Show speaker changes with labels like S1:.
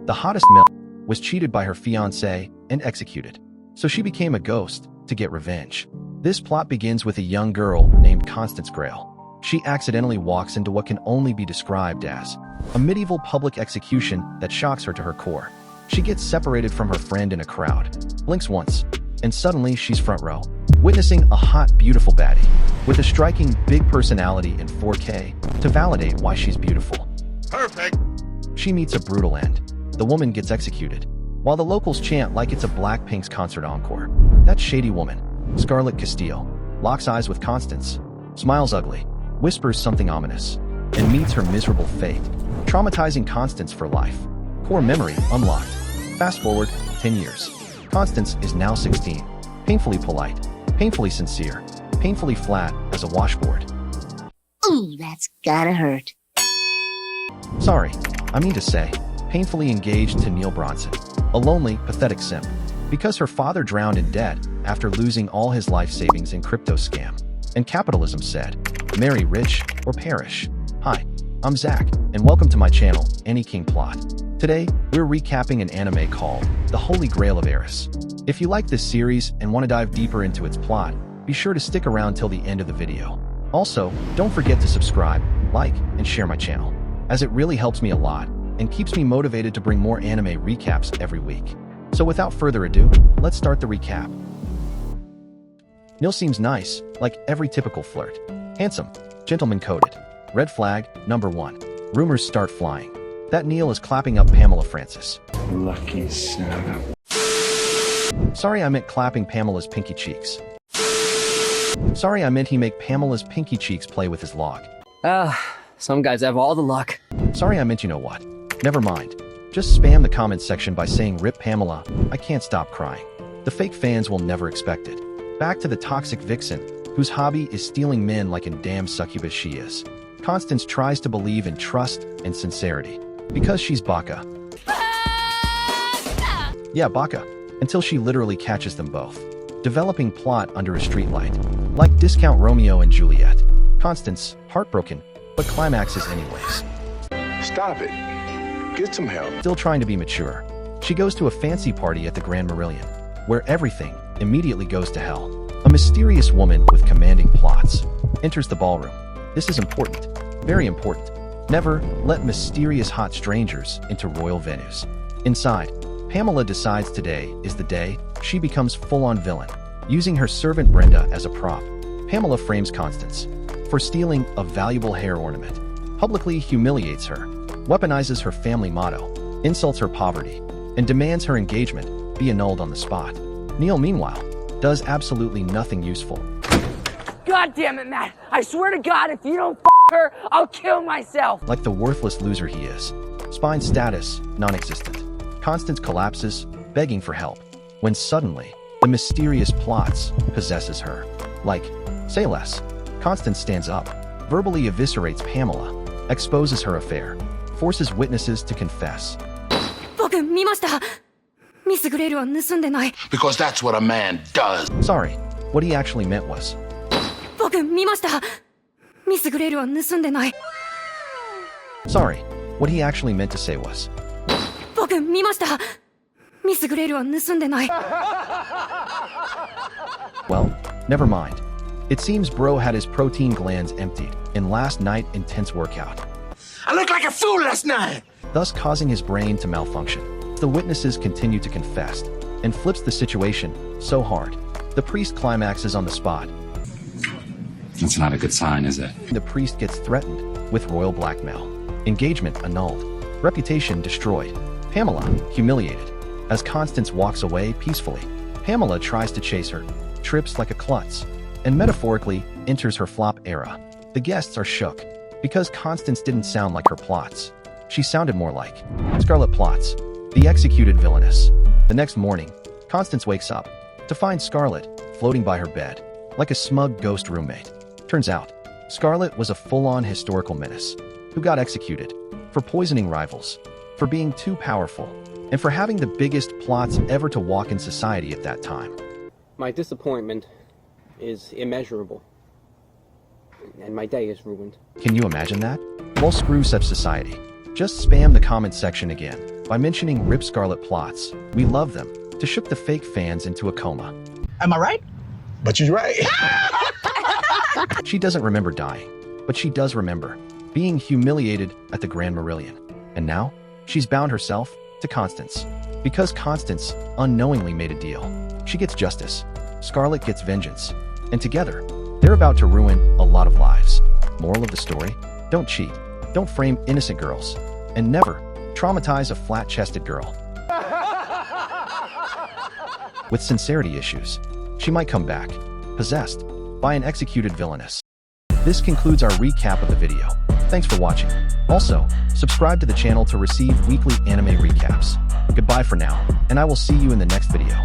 S1: The hottest milf was cheated by her fiancé and executed. So she became a ghost to get revenge. This plot begins with a young girl named Constance Grail. She accidentally walks into what can only be described as a medieval public execution that shocks her to her core. She gets separated from her friend in a crowd, blinks once, and suddenly she's front row, witnessing a hot, beautiful baddie with a striking big personality in 4K to validate why she's beautiful.
S2: Perfect.
S1: She meets a brutal end. The woman gets executed, while the locals chant like it's a Blackpink's concert encore. That shady woman, Scarlett Castillo, locks eyes with Constance, smiles ugly, whispers something ominous, and meets her miserable fate, traumatizing Constance for life. Core memory unlocked. Fast forward 10 years. Constance is now 16, painfully polite, painfully sincere, painfully flat as a washboard.
S3: Ooh, that's gotta hurt.
S1: Sorry, I mean to say, painfully engaged to Neil Bronson, a lonely, pathetic simp, because her father drowned in debt after losing all his life savings in crypto scam. And capitalism said, marry rich or perish. Hi, I'm Zach, and welcome to my channel, Any King Plot. Today, we're recapping an anime called The Holy Grail of Eris. If you like this series and want to dive deeper into its plot, be sure to stick around till the end of the video. Also, don't forget to subscribe, like, and share my channel, as it really helps me a lot and keeps me motivated to bring more anime recaps every week. So without further ado, let's start the recap. Neil seems nice, like every typical flirt. Handsome, gentleman-coded. Red flag, number 1. Rumors start flying that Neil is clapping up Pamela Francis.
S2: Lucky son.
S1: Sorry, I meant clapping Pamela's pinky cheeks. Sorry, I meant he make Pamela's pinky cheeks play with his log.
S4: Some guys have all the luck.
S1: Sorry, I meant you know what. Never mind. Just spam the comments section by saying "Rip Pamela, I can't stop crying." The fake fans will never expect it. Back to the toxic vixen, whose hobby is stealing men like a damn succubus she is. Constance tries to believe in trust and sincerity, because she's Baka. Yeah, Baka. Until she literally catches them both, developing plot under a streetlight, like Discount Romeo and Juliet. Constance, heartbroken, but climaxes anyways.
S2: Stop it. Get some help.
S1: Still trying to be mature, she goes to a fancy party at the Grand Merillion, where everything immediately goes to hell. A mysterious woman with commanding plots enters the ballroom. This is important, very important. Never let mysterious hot strangers into royal venues. Inside, Pamela decides today is the day she becomes full-on villain. Using her servant Brenda as a prop, Pamela frames Constance for stealing a valuable hair ornament, publicly humiliates her, weaponizes her family motto, insults her poverty, and demands her engagement be annulled on the spot. Neil, meanwhile, does absolutely nothing useful.
S4: God damn it, Matt! I swear to God, if you don't her, I'll kill myself!
S1: Like the worthless loser he is. Spine status, non-existent. Constance collapses, begging for help, when suddenly, the mysterious plots possesses her. Like, say less. Constance stands up, verbally eviscerates Pamela, exposes her affair, forces witnesses to confess.
S2: Because that's what a man does.
S1: Sorry, what he actually meant was, sorry, what he actually meant to say was, well, never mind. It seems bro had his protein glands emptied in last night's intense workout,
S2: I look like a fool last night.
S1: thus causing his brain to malfunction. The witnesses continue to confess and flips the situation so hard. The priest climaxes on the spot.
S5: That's not a good sign, is it?
S1: The priest gets threatened with royal blackmail. Engagement annulled. Reputation destroyed. Pamela humiliated. As Constance walks away peacefully, Pamela tries to chase her, trips like a klutz, and metaphorically enters her flop era. The guests are shook because Constance didn't sound like her plots. She sounded more like Scarlet Plots, the executed villainess. The next morning, Constance wakes up to find Scarlet floating by her bed, like a smug ghost roommate. Turns out, Scarlet was a full-on historical menace who got executed for poisoning rivals, for being too powerful, and for having the biggest plots ever to walk in society at that time.
S6: My disappointment is immeasurable, and my day is ruined.
S1: Can you imagine that? Well, screw such society. Just spam the comment section again by By mentioning Rip Scarlet plots, we love them, to shook the fake fans into a coma.
S7: Am I right?
S2: But you're right.
S1: She doesn't remember dying, but she does remember being humiliated at the Grand Merillion. And now, she's bound herself to Constance. Because Constance unknowingly made a deal. She gets justice, Scarlet gets vengeance, and together, they're about to ruin a lot of lives. Moral of the story? Don't cheat, don't frame innocent girls, and never traumatize a flat-chested girl. With sincerity issues, she might come back, possessed by an executed villainess. This concludes our recap of the video. Thanks for watching. Also, subscribe to the channel to receive weekly anime recaps. Goodbye for now, and I will see you in the next video.